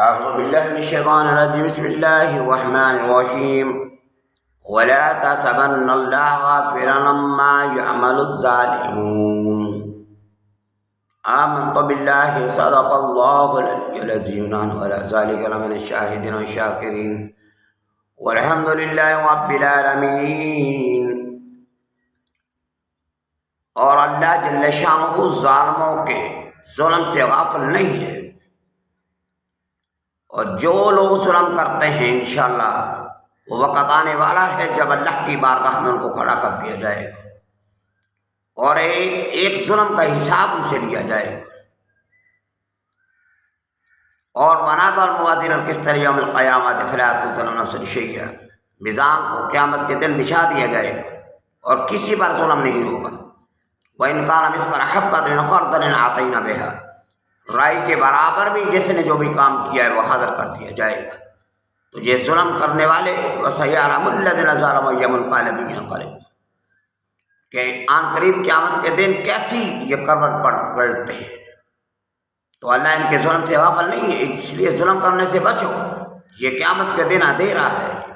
أعوذ بالله من الشيطان الرجيم. بسم الله الرحمن الرحيم. ولا تحسبن الله غافلا عما يعمل الظالمون. آمنت بالله صدق الله العلي العظيم وعلى ذلك لمن الشاهدين والشاكرين والحمد لله رب العالمين. اور اللہ جل شانہ ظالموں کے ظلم سے غافل نہیں ہے، اور جو لوگ ظلم کرتے ہیں انشاءاللہ وہ وقت آنے والا ہے جب اللہ کی بارگاہ میں ان کو کھڑا کر دیا جائے گا اور ایک ظلم کا حساب ان سے لیا جائے گا. اور ونادى الموازين القسط يوم القيامة فلا تظلم نفس شيئا. میزان کو قیامت کے دن بچھا دیا جائے گا اور کسی پر ظلم نہیں ہوگا. وَإِنْ كَانَ مِثْقَالَ حَبَّةٍ مِنْ خَرْدَلٍ أَتَيْنَا بِهَا. رائی کے برابر بھی جس نے جو بھی کام کیا ہے وہ حاضر کر دیا جائے گا. تو یہ ظلم کرنے والے وَسَيَعْلَمُ الَّذِينَ ظَلَمُوا أَيَّ مُنقَلَبٍ يَنقَلِبُونَ، کہ آن قریب قیامت کے دن کیسی یہ کروٹ پلٹتے ہیں. تو اللہ ان کے ظلم سے غافل نہیں ہے، اس لیے ظلم کرنے سے بچو، یہ قیامت کے دن اندھیرا ہے.